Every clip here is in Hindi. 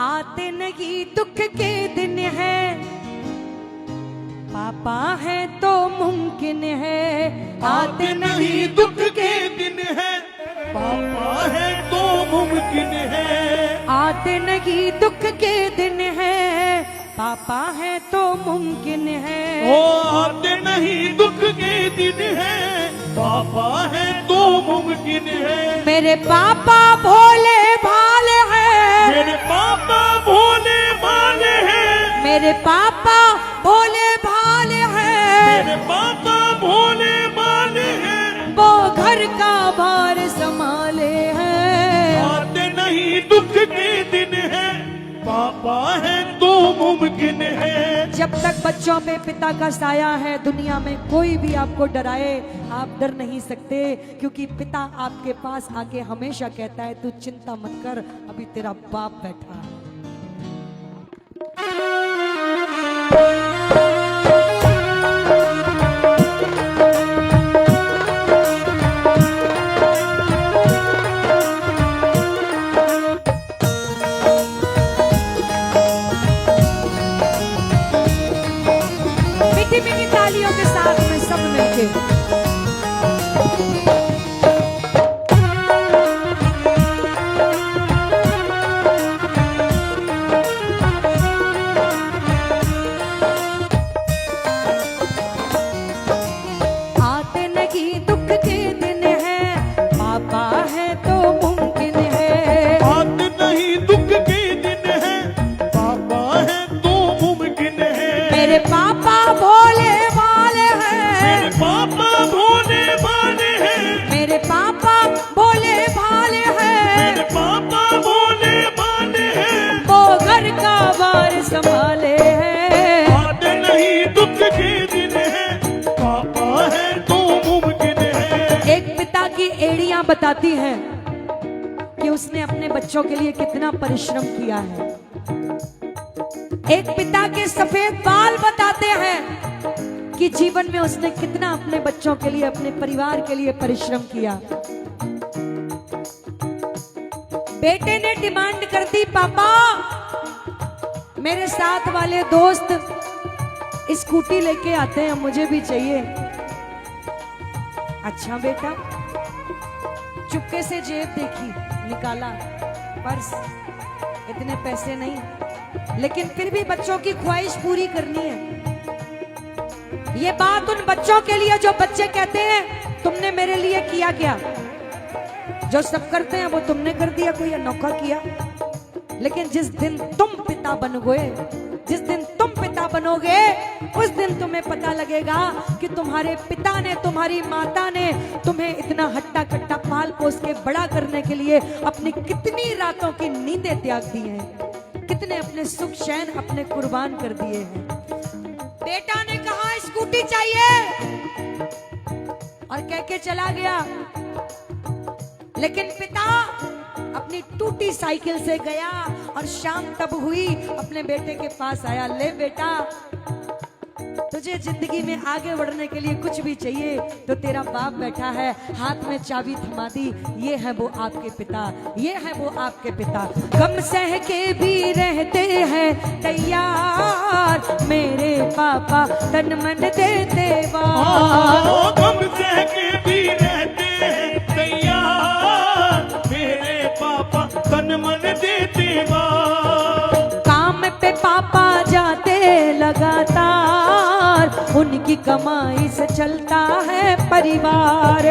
आते नहीं दुख के दिन है, पापा है तो मुमकिन है। आते नहीं दुख के दिन है, पापा है तो मुमकिन है। आते नहीं दुख के दिन है, पापा है तो मुमकिन है। ओ आते नहीं दुख के दिन है, पापा है तो मुमकिन है। मेरे पापा भोले भाले हैं, मेरे पापा भोले भाले हैं। मेरे पापा भोले भाले हैं। मेरे पापा भोले भाले हैं। वो घर का भार संभाले हैं। आते नहीं दुख के दिन है, पापा है तो मुमकिन है। जब तक बच्चों पे पिता का साया है, दुनिया में कोई भी आपको डराए आप डर नहीं सकते, क्योंकि पिता आपके पास आके हमेशा कहता है तू चिंता मत कर, अभी तेरा बाप बैठा है। मीठी मीठी तालियों के साथ में सब मिलके आते नहीं दुख के दिन है, पापा है तो मुमकिन है। आते नहीं दुख के दिन है, पापा है तो मुमकिन है। मेरे पापा भोले भाले हैं। मेरे पापा भोले भाले हैं। मेरे पापा भोले भाले हैं। मेरे पापा भोले भाले हैं। वो घर का भार संभाले हैं। आते नहीं दुख के दिन है, पापा है तो मुमकिन है। एक पिता की एड़ियां बताती हैं कि उसने अपने बच्चों के लिए कितना परिश्रम किया है। एक पिता के सफेद बाल बताते हैं कि जीवन में उसने कितना अपने बच्चों के लिए, अपने परिवार के लिए परिश्रम किया। बेटे ने डिमांड कर दी, पापा मेरे साथ वाले दोस्त स्कूटी लेके आते हैं, मुझे भी चाहिए। अच्छा बेटा, चुपके से जेब देखी, निकाला पर्स, इतने पैसे नहीं, लेकिन फिर भी बच्चों की ख्वाहिश पूरी करनी है। ये बात उन बच्चों के लिए जो बच्चे कहते हैं तुमने मेरे लिए किया क्या? जो सब करते हैं वो तुमने कर दिया, कोई अनोखा किया। लेकिन जिस दिन तुम पिता बन गए, जिस दिन तुम पिता बनोगे, उस दिन तुम्हें पता लगेगा कि तुम्हारे पिता ने, तुम्हारी माता ने तुम्हें इतना हट्टा कट्टा पाल पोस के बड़ा करने के लिए अपनी कितनी रातों की नींदें त्याग दी हैं, कितने अपने सुख चैन अपने कुर्बान कर दिए हैं। बेटा ने कहा स्कूटी चाहिए और कह के चला गया, लेकिन पिता अपनी टूटी साइकिल से गया और शाम तब हुई, अपने बेटे के पास आया, ले बेटा तुझे जिंदगी में आगे बढ़ने के लिए कुछ भी चाहिए तो तेरा बाप बैठा है, हाथ में चाबी थमा दी, ये है वो आपके पिता, ये है वो आपके पिता। गम सह के भी रहते हैं तैयार, मेरे पापा तन मन देते वार। गम सह के भी रहते हैं तैयार, मेरे पापा तन मन देते वार। काम पे पापा जाते लगातार, उनकी कमाई से चलता है परिवार।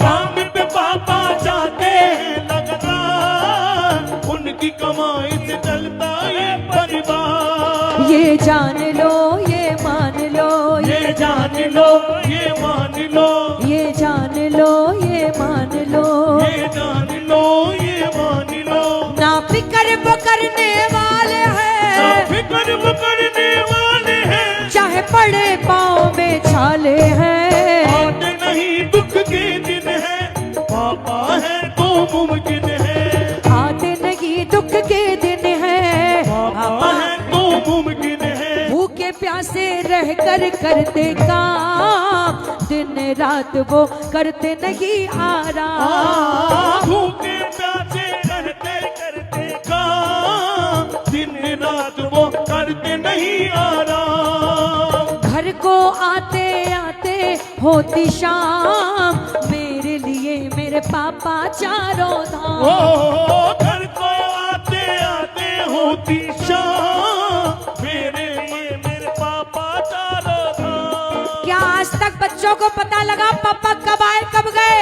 काम पे पापा जाते हैं लगातार, उनकी कमाई से चलता है परिवार। ये जान लो, ये मान लो, ये जान लो, ये मान लो, ये जान लो, ये मान लो, ये जान लो, ये मान लो। ना फिक्र वो करने वाले हैं, फिक्र वो करने वाले हैं, चाहे पड़े पाँव में छाले हैं। आते नहीं दुख के दिन है, पापा है तो मुमकिन है। आते नहीं दुख के दिन है, पापा है तो मुमकिन है। भूखे प्यासे रह कर करते काम, दिन रात वो करते नहीं आराम। भूखे प्यासे रहते करते काम, रात वो करते नहीं आराम। घर को आते आते होती शाम, मेरे लिए मेरे पापा चारों धाम। ओ घर को आते आते होती शाम, मेरे लिए मेरे पापा चारों धाम। क्या आज तक बच्चों को पता लगा पापा कब आए कब गए?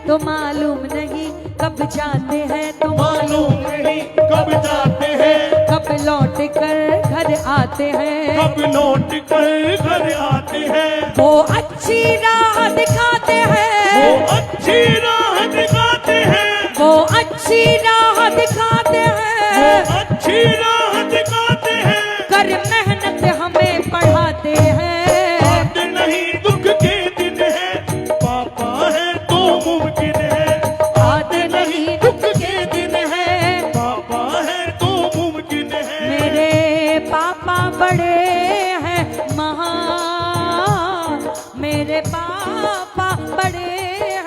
तो मालूम नहीं कब जाते हैं, तो मालूम नहीं कब जाते हैं, कब लौट कर घर आते हैं। कब लौट कर घर आते हैं। वो अच्छी राह दिखाते हैं, वो अच्छी राह दिखाते हैं, वो अच्छी राह दिखाते वो हैं। अच्छी राह दिखाते हैं। कर मेहनत हमें पढ़ाते हैं। आते नहीं दुख के दिन है, पापा है तो मुमकिन है। आते नहीं दुख के दिन है, पापा है तो मुमकिन है। मेरे पापा बड़े हैं महान, मेरे पापा बड़े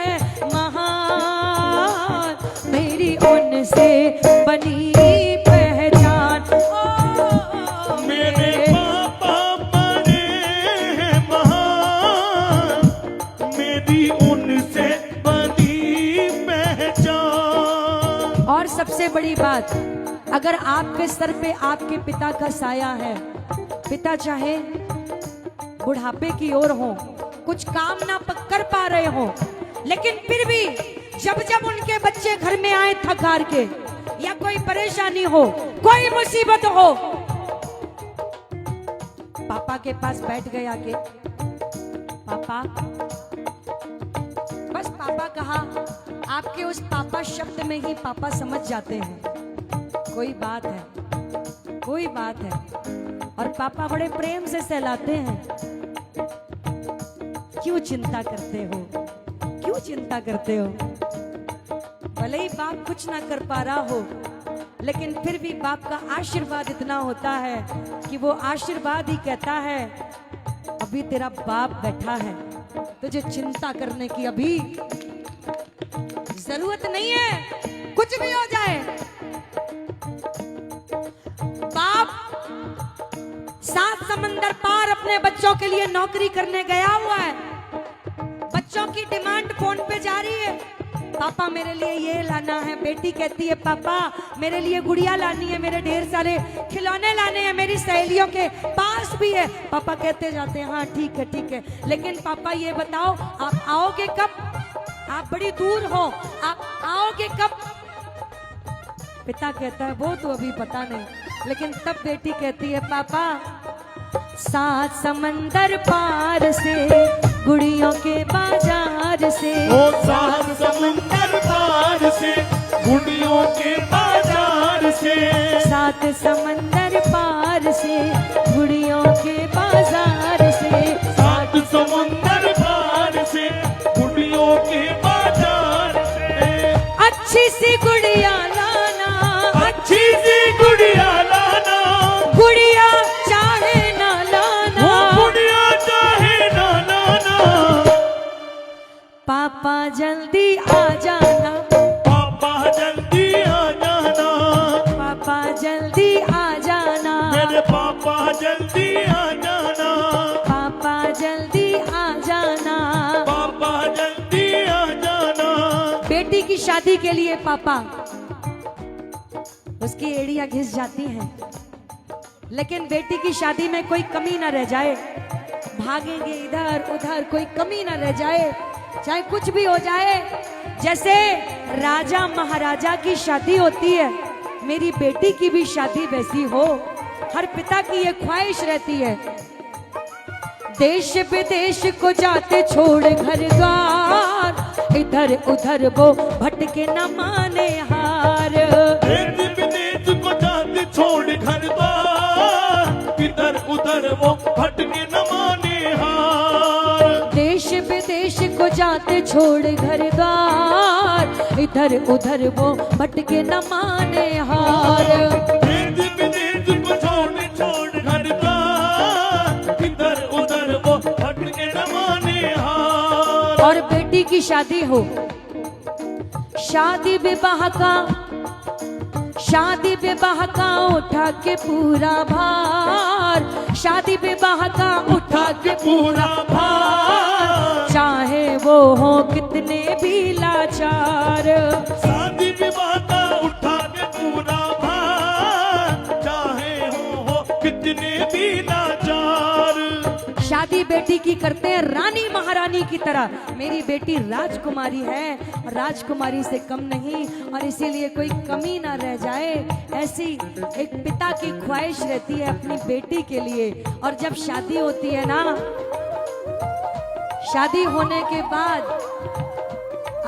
हैं महान, मेरी उनसे बनी पहचान। ओ, मेरे पापा बड़े हैं महान, मेरी उनसे बनी पहचान। और सबसे बड़ी बात, अगर आपके सर पे आपके पिता का साया है, पिता चाहे बुढ़ापे की ओर हो, कुछ काम ना कर पा रहे हो, लेकिन फिर भी जब जब उनके बच्चे घर में आए थक हार के, या कोई परेशानी हो, कोई मुसीबत हो, पापा के पास बैठ गए आके, पापा, बस पापा कहा, आपके उस पापा शब्द में ही पापा समझ जाते हैं कोई बात है, कोई बात है। और पापा बड़े प्रेम से सहलाते हैं। क्यों चिंता करते हो, क्यों चिंता करते हो? भले ही बाप कुछ ना कर पा रहा हो, लेकिन फिर भी बाप का आशीर्वाद इतना होता है कि वो आशीर्वाद ही कहता है, अभी तेरा बाप बैठा है, तुझे चिंता करने की अभी जरूरत नहीं है, कुछ भी हो जाए। बाप 7 समंदर पार अपने बच्चों के लिए नौकरी करने गया हुआ है, बच्चों की डिमांड फोन पे जा रही है, पापा मेरे लिए ये लाना है, बेटी कहती है पापा मेरे लिए गुड़िया लानी है, मेरे ढेर सारे खिलौने लाने हैं, मेरी सहेलियों के पास भी है। पापा कहते जाते हैं हाँ ठीक है ठीक है, लेकिन पापा ये बताओ आप आओगे कब? आप बड़ी दूर हो, आप आओगे कब? पिता कहता है वो तो अभी पता नहीं, लेकिन तब बेटी कहती है पापा 7 समंदर पार से, गुड़ियों के बाजार से, वो 7 समंदर पार से, गुड़ियों के बाजार से, 7 समंदर पार से, गुड़ियों के बाजार से, 7 समंदर पार से, गुड़ियों के बाजार से। अच्छी सी गुड़िया लाना, अच्छी सी गुड़िया लाना, गुड़िया चाहे ना लाना, वो गुड़िया चाहे ना लाना। पापा जल्दी आ जाना, पापा जल्दी आ जाना, पापा जल्दी आ जाना, मेरे पापा जल्दी आ जाना, पापा जल्दी आ जाना। पापा जल्दी आ जाना। बेटी की शादी के लिए पापा, उसकी एड़ियां घिस जाती हैं, लेकिन बेटी की शादी में कोई कमी ना रह जाए, भागेंगे इधर उधर, कोई कमी ना रह जाए, चाहे कुछ भी हो जाए। जैसे राजा महाराजा की शादी होती है, मेरी बेटी की भी शादी वैसी हो, हर पिता की ये ख्वाहिश रहती है। देश विदेश को जाते छोड़ घर द्वार, इधर उधर वो भटके न माने हार। देश विदेश को जाते छोड़ घर द्वार, इधर उधर वो भटके न माने हार। देश विदेश को जाते छोड़ घर द्वार, इधर उधर वो भटके न माने हार। देश विदेश को छोड़ घर द्वार, इधर उधर वो भटके न माने हार। और बेटी की शादी हो, शादी विवाह का शादी विवाह का उठा के पूरा भार, शादी विवाह का उठा के पूरा भार, चाहे वो हो कितने भी लाचार। शादी विवाह का उठा के पूरा भार, चाहे हो कितने भी लाचार। शादी बेटी की करते हैं रानी महारानी की तरह। मेरी बेटी राजकुमारी है, राजकुमारी से कम नहीं, और इसीलिए कोई कमी ना रह जाए, ऐसी एक पिता की ख्वाहिश रहती है अपनी बेटी के लिए। और जब शादी होती है ना, शादी होने के बाद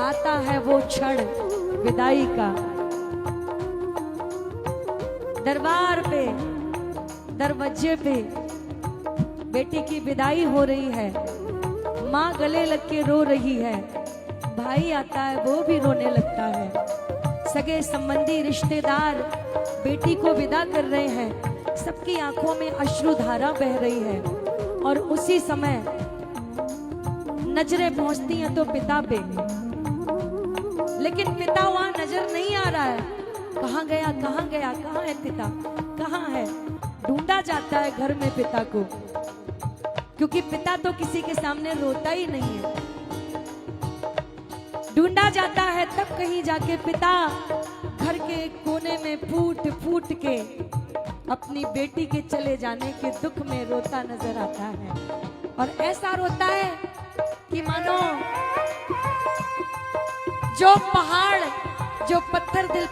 आता है वो क्षण विदाई का। दरबार पे, दरवाजे पे बेटी की विदाई हो रही है, माँ गले लग के रो रही है, भाई आता है वो भी रोने लगता है, सगे संबंधी रिश्तेदार बेटी को विदा कर रहे हैं, सबकी आंखों में अश्रुधारा बह रही है। और उसी समय नजरें पहुंचती हैं तो पिता पे, लेकिन पिता वहां नजर नहीं आ रहा है। कहाँ गया, कहाँ गया, कहाँ है पिता, कहाँ है? ढूंढा जाता है घर में पिता को, क्योंकि पिता तो किसी के सामने रोता ही नहीं है। ढूंढा जाता है, तब कहीं जाके पिता घर के कोने में फूट फूट के अपनी बेटी के चले जाने के दुख में रोता नजर आता है। और ऐसा रोता है कि मानो जो पहाड़, जो पत्थर दिल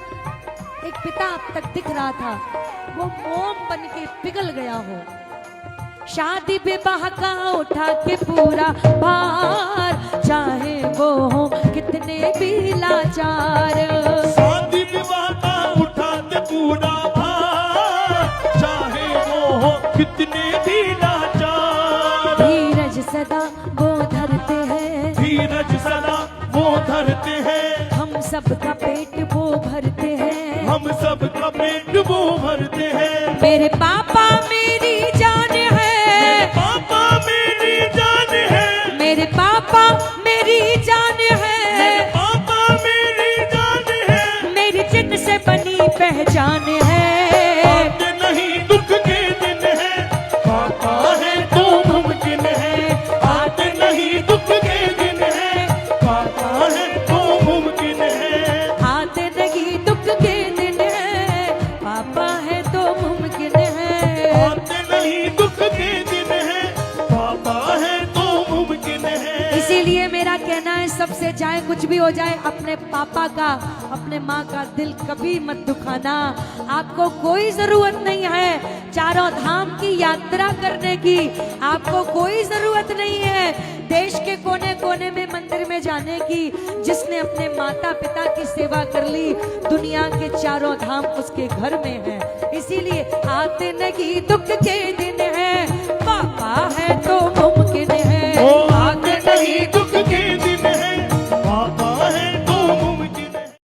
एक पिता अब तक दिख रहा था, वो मोम बन के पिघल गया हो। शादी विवाह का उठा के पूरा भार, चाहे वो हो कितने भी लाचार। शादी विवाह का उठा के पूरा भार, चाहे वो हो कितने भी लाचार। धीरज सदा वो धरते हैं, धीरज सदा वो धरते हैं, हम सबका पेट वो भरते हैं, हम सबका पेट वो भरते हैं। मेरे पापा मेरी जान है, पापा मेरी जान है, मेरे पापा मेरी जान है, पापा मेरी जान है, मेरी जिन से बनी पहचान है। आते नहीं दुख के दिन है, पापा है तो मुमकिन है। आते नहीं दुख के दिन है, पापा है तो मुमकिन है। आते नहीं दुख के दिन है, पापा है तो मुमकिन है। आते नहीं दुख के दिन है, पापा है तो मुमकिन है। इसीलिए मेरा कहना है, सबसे चाहे कुछ भी हो जाए, अपने पापा का, अपने माँ का दिल कभी मत दुखाना। आपको कोई जरूरत नहीं है चारों धाम की यात्रा करने की, आपको कोई जरूरत नहीं है देश के कोने कोने में मंदिर में जाने की। जिसने अपने माता पिता की सेवा कर ली, दुनिया के चारों धाम उसके घर में है। इसीलिए आते नहीं दुख के दिन है, पापा है